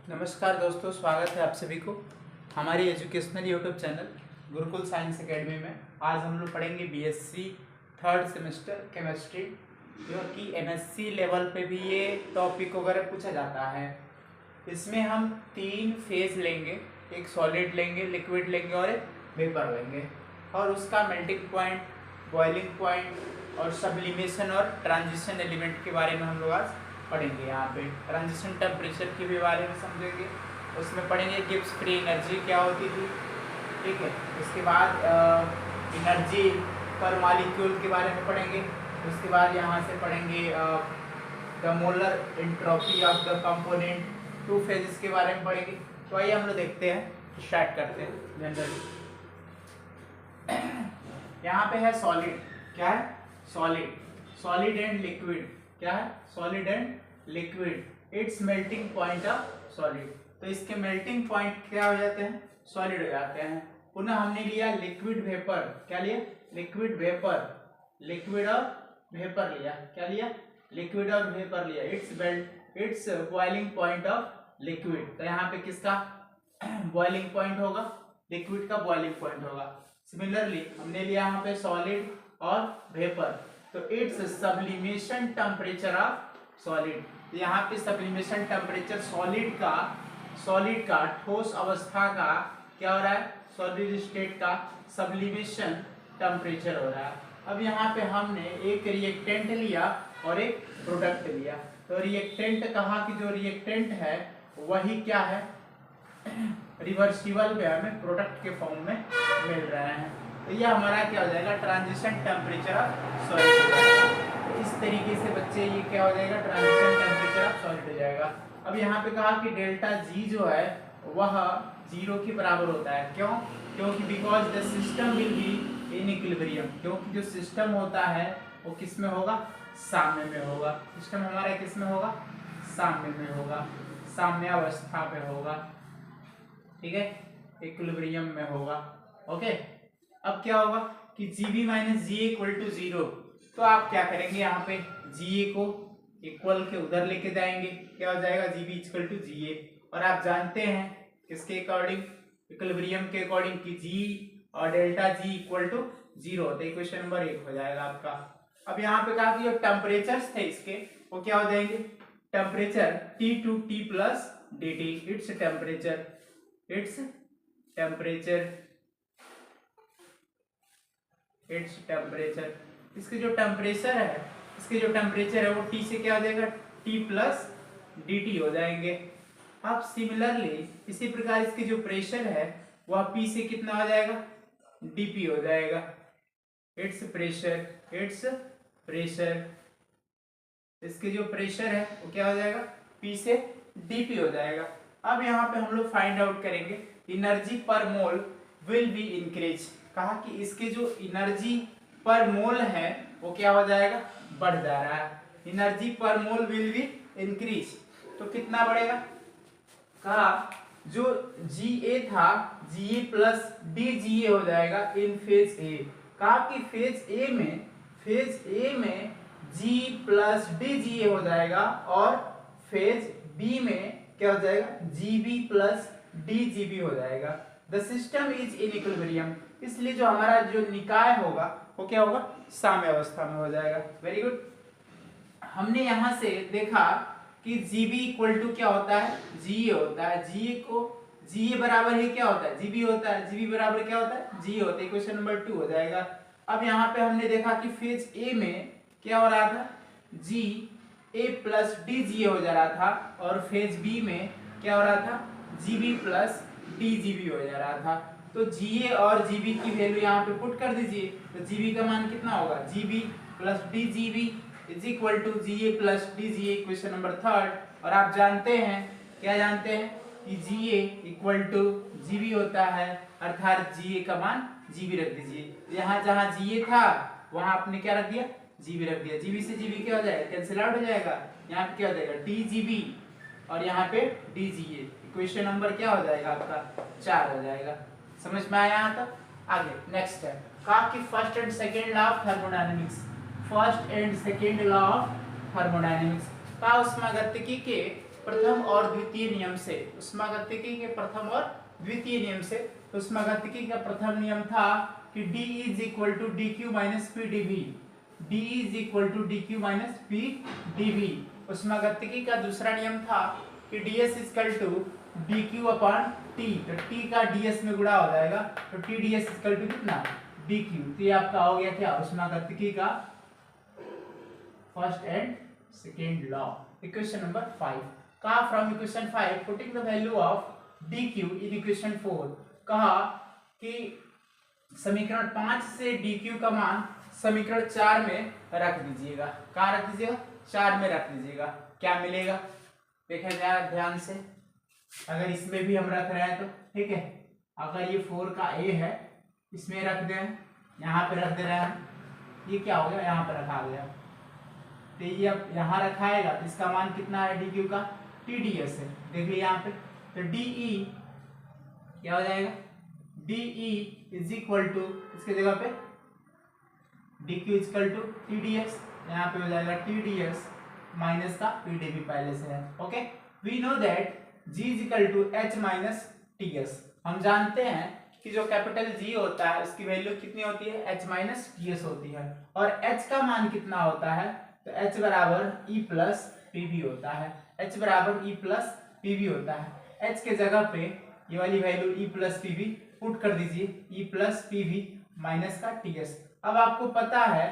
नमस्कार दोस्तों, स्वागत है आप सभी को हमारी educational YouTube channel Gurukul science academy में। आज हम लोग पढ़ेंगे बीएससी थर्ड सेमेस्टर केमिस्ट्री, जो कि एमएससी लेवल पे भी ये टॉपिक वगैरह पूछा जाता है। इसमें हम 3 फेज लेंगे, एक सॉलिड लेंगे, लिक्विड लेंगे और एक वेपर लेंगे, और उसका मेल्टिंग पॉइंट, बॉइलिंग पॉइंट और सब्लिमेशन और ट्रांजिशन एलिमेंट के बारे में हम लोग आज पढ़ेंगे। यहाँ पे ट्रांजिशन टेम्परेचर के भी बारे में समझेंगे, उसमें पढ़ेंगे गिब्स फ्री एनर्जी क्या होती थी, ठीक है। उसके बाद एनर्जी पर मॉलिक्यूल के बारे में पढ़ेंगे। उसके बाद यहाँ से पढ़ेंगे the molar entropy of the component, 2 phases के बारे में पढ़ेंगे। तो आइए हम लोग देखते हैं, स्टार्ट करते हैं। जनरली यहाँ पे है सॉलिड, क्या है सॉलिड, सॉलिड एंड लिक्विड, क्या है solid and liquid, it's melting point of solid. तो इसके मेल्टिंग पॉइंट क्या हो जाते हैं, सॉलिड हो जाते हैं। पुनः हमने लिया लिक्विड वेपर, क्या लिया लिक्विड वेपर, लिक्विड और वेपर लिया, क्या लिया लिक्विड और वेपर लिया, it's boiling point of liquid. तो यहाँ पे किसका बॉइलिंग पॉइंट होगा, लिक्विड का बॉइलिंग पॉइंट होगा। सिमिलरली हमने लिया यहाँ पे सॉलिड और वेपर, तो it's sublimation temperature of solid. तो यहाँ पे सब्लिमेशन टेम्परेचर सॉलिड का ठोस अवस्था का क्या हो रहा है, सॉलिड स्टेट का सब्लिमेशन टेम्परेचर हो रहा है। अब यहाँ पे हमने एक रिएक्टेंट लिया और एक प्रोडक्ट लिया। तो रिएक्टेंट कहा कि जो रिएक्टेंट है वही क्या है, रिवर्सिबल वे में प्रोडक्ट के फॉर्म में मिल रहे हैं। तो यह हमारा क्या हो जाएगा, ट्रांजिशन टेम्परेचर ऑफ सॉलिड हो जाएगा। इस तरीके से बच्चे ये क्या हो जाएगा, ट्रांजिशन टेम्परेचर ऑफ सॉलिड हो जाएगा। अब यहाँ पे कहा कि डेल्टा जी जो है वह 0 के बराबर होता है। क्यों? क्योंकि because the system will be in equilibrium, क्योंकि जो सिस्टम होता है वो किस में होगा, साम्य में होगा। सिस्टम हमारा किस में होगा, साम्य में होगा, साम्यावस्था पे होगा, ठीक है, इक्विलिब्रियम में होगा। ओके, अब क्या होगा कि Gb minus Ga equal to 0। तो आप क्या करेंगे, यहाँ पे Ga को इक्वल के उधर लेके जाएंगे, क्या हो जाएगा Gb इक्वल टू Ga। और आप जानते हैं किसके अकॉर्डिंग, इक्विलिब्रियम के अकॉर्डिंग कि G और डेल्टा G इक्वल टू 0। तो इक्वेशन नंबर 1 हो जाएगा आपका। अब यहाँ पे कहा कि जो टेम्परेचर्स थे इसके वो क्या हो जाएंगे, temperature T to T plus dt, it's temperature इसके जो टेम्परेचर है वो T से क्या हो जाएगा, T प्लस dt हो जाएंगे। अब सिमिलरली इसी प्रकार इसके जो प्रेशर है वह P से कितना हो जाएगा, dP हो जाएगा। इट्स प्रेशर इसके जो प्रेशर है वो क्या हो जाएगा, P से dP हो जाएगा। अब यहाँ पे हम लोग फाइंड आउट करेंगे एनर्जी पर मोल विल बी इंक्रीज। कहा कि इसके जो एनर्जी पर मोल है वो क्या हो जाएगा, बढ़ जा रहा है। एनर्जी पर मोल विल बी इंक्रीज, तो कितना बढ़ेगा, कहा जो Ga था Ga प्लस DGa हो जाएगा इन फेज ए। कहा कि फेज ए में G प्लस DGa हो जाएगा और फेज बी में क्या हो जाएगा, Gb प्लस DGb हो जाएगा। The system is in equilibrium, इसलिए जो हमारा जो निकाय होगा वो क्या होगा, साम्य अवस्था में हो जाएगा। Very good. हमने यहाँ से देखा कि Gb इक्वल टू क्या होता है, Ga होता है। Ga बराबर ही क्या होता है, Gb होता है। Gb बराबर क्या होता है, Ga होता है। क्वेश्चन नंबर 2 हो जाएगा। अब यहाँ पे हमने देखा कि फेज ए में क्या हो रहा था, Ga प्लस DGa हो जा रहा था, और फेज बी में क्या हो रहा था, Gb प्लस DGb हो जा रहा था। तो Ga और Gb की वैल्यू यहाँ पे पुट कर दीजिए, तो Gb का मान कितना होगा, Gb plus DGb is equal to Ga plus DGa। Question number 3। और आप जानते हैं, क्या जानते हैं कि Ga इक्वल टू Gb होता है, अर्थात Ga का मान Gb रख दीजिए। यहाँ जहाँ Ga था वहाँ आपने क्या रख दिया, Gb रख दिया। Gb से Gb क्या हो जाएगा, कैंसिल आउट हो जाएगा। यहाँ पे क्या हो जाएगा, DGb और यहाँ पे DGa। इक्वेशन नंबर क्या हो जाएगा आपका, 4 हो जाएगा। समझ में आया यहाँ तक? आगे नेक्स्ट है, कहा कि first and second law of thermodynamics, का उष्मागतिकी के प्रथम और द्वितीय नियम से, ऊष्मागतिकी के प्रथम और द्वितीय नियम से। तो ऊष्मागतिकी का प्रथम नियम था कि D is equal to D Q minus P D V, D is equal to D Q minus P D V. ऊष्मागतिकी का दूसरा नियम था कि D S equal to D Q upon T, तो टी का डी एस में गुणा हो जाएगा, तो T D S equal to कितना, डी क्यू। तो ये आपका हो गया क्या, ऊष्मागतिकी का first and second law. Equation number 5 कहा from equation 5 putting the value of D Q in equation 4, कहा कि समीकरण 5 से डी क्यू का मान समीकरण 4 में रख दीजिएगा। कहाँ रख दीजिएगा, 4 में रख दीजिएगा। क्या मिलेगा देखें ध्यान से, अगर इसमें भी हम रख रहे हैं तो ठीक है, अगर ये 4 का ए है इसमें रख दें, यहाँ पे रख दे रहे हैं, ये क्या हो गया, यहाँ पे रखा गया, तो ये अब यहाँ रखाएगा तो इसका मान कितना है डी क्यू का, टी डी एस है। देख लीजिए यहाँ पे, तो डी ई क्या हो जाएगा, D E is equal to, इसके जगह पे D Q is equal to T D S, यहाँ पे हो जाएगा टी डी एस माइनस का पी डी वी पहले से है। Okay, we know that G is equal to H minus T S. हम जानते हैं कि जो कैपिटल जी होता है उसकी वैल्यू कितनी होती है, एच माइनस टी एस होती है, और एच का मान कितना होता है, तो एच बराबर ई प्लस पी वी होता है, एच बराबर ई प्लस पी वी होता है। एच के जगह पे ये वाली value E plus P V put कर दीजिए, E plus P V minus का टी एस। अब आपको पता है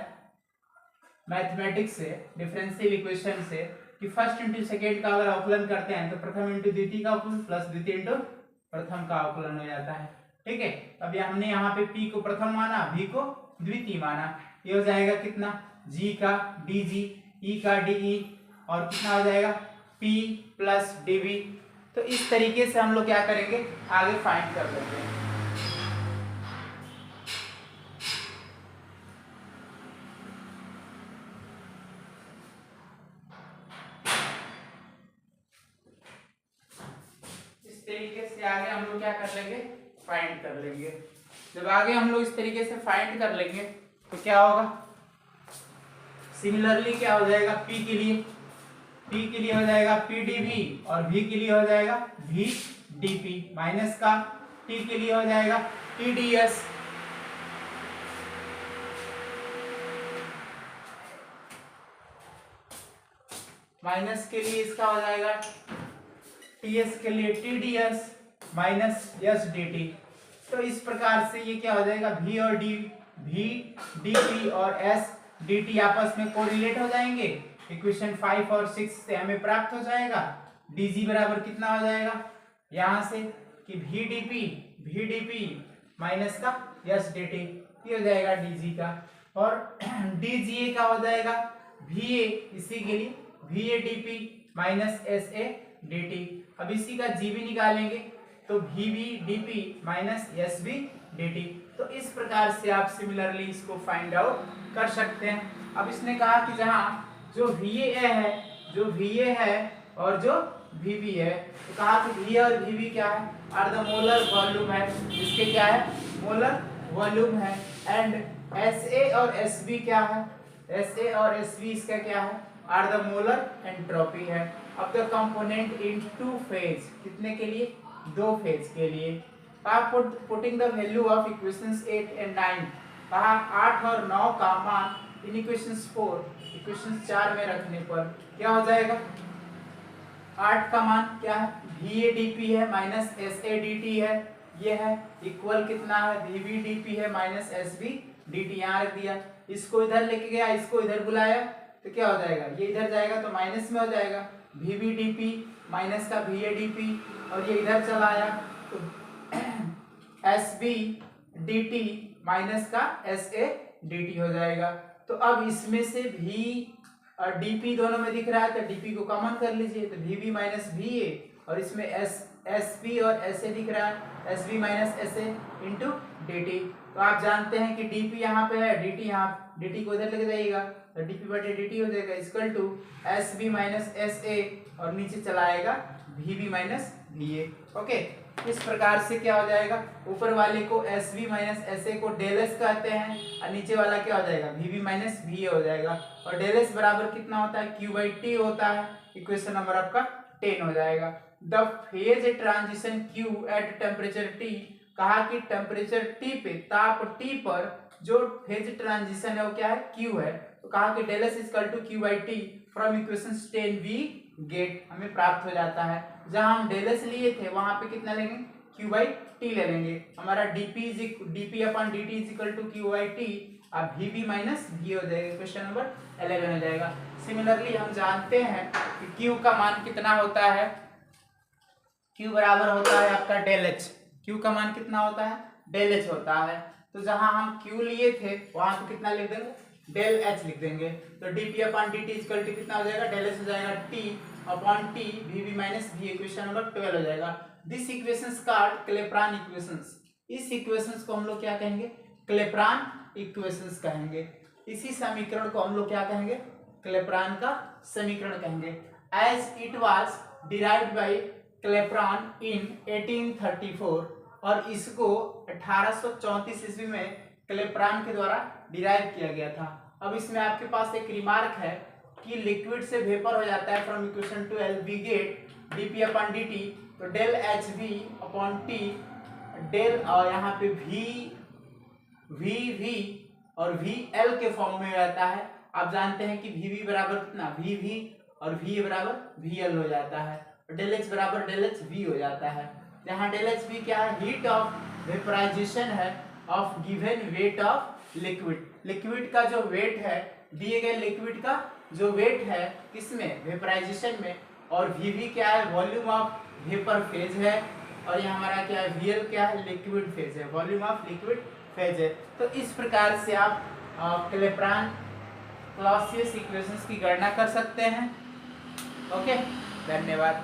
मैथमेटिक्स से, डिफरेंशियल इक्वेशन से, कि फर्स्ट इंटू सेकेंड का अगर अवकलन करते हैं तो प्रथम इंटू द्वितीय का अवकलन प्लस द्वितीय इंटू प्रथम का अवकलन हो जाता है। ठीक है, अब हमने यहाँ पे p को प्रथम माना, v को द्वितीय माना, ये हो जाएगा कितना, g का dg, e का de, और कितना हो जाएगा p प्लस dv। तो इस तरीके से हम लोग क्या करेंगे, आगे फाइंड कर लेते हैं। इस तरीके से आगे हम लोग क्या कर लेंगे, फाइंड कर लेंगे। जब आगे हम लोग इस तरीके से फाइंड कर लेंगे तो क्या होगा, सिमिलरली क्या हो जाएगा, P के लिए हो जाएगा PdV, और V के लिए हो जाएगा VdP, माइनस का T के लिए हो जाएगा TdS, माइनस के लिए इसका हो जाएगा TS के लिए TdS माइनस SdT। तो इस प्रकार से ये क्या हो जाएगा, V और D, V dP और S dt आपस में कोरिलेट हो जाएंगे। इक्वेशन 5 और 6 से हमें प्राप्त हो जाएगा dg बराबर कितना हो जाएगा, यहाँ से कि V dP माइनस का S dt, ये हो जाएगा dg का, और dga का हो जाएगा VA, इसी के लिए VA dP minus SA dt। अब इसी का g भी निकालेंगे तो VB dP minus SB dt। तो इस प्रकार से आप सिमिलरली इसको फाइंड आउट कर सकते हैं। अब इसने कहा कि जहाँ जो VA है और जो VB है, तो कहा कि VA और VB क्या है, आर द मोलर वॉल्यूम है, इसके क्या है, मोलर वॉल्यूम है। एंड SA और SB क्या है, SA और SB इसका क्या है, आर द मोलर एंट्रोपी है। अब the component in two phase, कितने के लिए, 2 फेज के लिए। आप putting the value of equations 8 and 9, कहा 8 और 9 का मान इन इक्वेशंस 4 में रखने पर क्या हो जाएगा, 8 का मान क्या है, VA dP है माइनस SA dt है, ये है इक्वल कितना है, VB dP है माइनस SB dt, यहाँ रख दिया, इसको इधर लेके गया, इसको इधर बुलाया, तो क्या हो जाएगा, ये इधर जाएगा तो माइनस में हो जाएगा, VB dP माइनस का VA dP, और ये इधर चला आया तो SB dt माइनस का SA dt हो जाएगा। तो अब इसमें से V और dP दोनों में दिख रहा है तो dP को कॉमन कर लीजिए, तो VB माइनस VA, और इसमें SB और SA दिख रहा है, SB minus SA into dt। तो आप जानते हैं कि dP यहाँ पे है, dt यहाँ, dt को इधर लेके जाइएगा तो dP बटे dt हो जाएगा equal to SB minus SA, और नीचे चला आएगा VB माइनस VA। ओके, इस प्रकार से क्या हो जाएगा, ऊपर वाले को SB माइनस SA को डेल S कहते हैं, और नीचे वाला क्या हो जाएगा, VB माइनस VA हो जाएगा। और डेल S बराबर कितना होता है, Q/T होता है। इक्वेशन नंबर आपका 10 हो जाएगा। The phase transition Q at temperature T, कहा कि टेम्परेचर T पे, ताप T पर जो फेज ट्रांजिशन है वो क्या है, Q है। तो कहा कि del S equal to Q by T, from equation 10 we get, हमें प्राप्त हो जाता है। जहां हम डेल एस लिए थे वहां पे कितना लेंगे, Q बाई टी ले लेंगे। हमारा dp upon dt is equal to Q by T, अब Vb माइनस V हो जाएगा। क्वेश्चन नंबर 11 हो जाएगा। सिमिलरली हम जानते हैं कि Q का मान कितना होता है, Q बराबर होता है आपका डेल एच। Q का मान कितना होता है, डेल एच होता है। तो जहां हम Q लिए थे वहां पे कितना लिख देंगे, डेल एच लिख देंगे। तो dp upon dt equal to कितना हो जाएगा, डेल एच हो जाएगा t upon t Vb minus V। Equation number 12 हो जाएगा। This equations called Clapeyron equations. इस इक्वेशंस को हम लोग क्या कहेंगे, क्लेप्रान इक्वेशंस कहेंगे। इसी समीकरण को हम लोग क्या कहेंगे, क्लेप्रान का समीकरण कहेंगे। As it was derived by Clapeyron in 1834, और इसको 1834 ईस्वी में क्लेप्रान के द्वारा डिराइव किया गया था। अब इसमें आपके पास एक रिमार्क है कि लिक्विड से वेपर हो जाता है, from equation 12 we get dp upon dt, तो del H V upon T, del यहाँ पे वी और वी एल के फॉर्म में रहता है। आप जानते हैं कि वी बराबर कितना, वी और वी बराबर वी एल हो जाता है। डेल एच बराबर डेल एच वी हो जाता है। यहाँ डेल एच वी क्या है, हीट ऑफ वेपराइजेशन है of given weight of liquid. Liquid का जो वेट है, दिए गए लिक्विड का जो वेट है किसमें, वेपराइजेशन में, और वीवी क्या है, वॉल्यूम ऑफ वेपर फेज है, और ये हमारा क्या है, वीएल क्या है, लिक्विड फेज है, वॉल्यूम ऑफ लिक्विड फेज है। तो इस प्रकार से आप क्लेप्रान क्लॉसियस इक्वेशंस की गणना कर सकते हैं। ओके, धन्यवाद।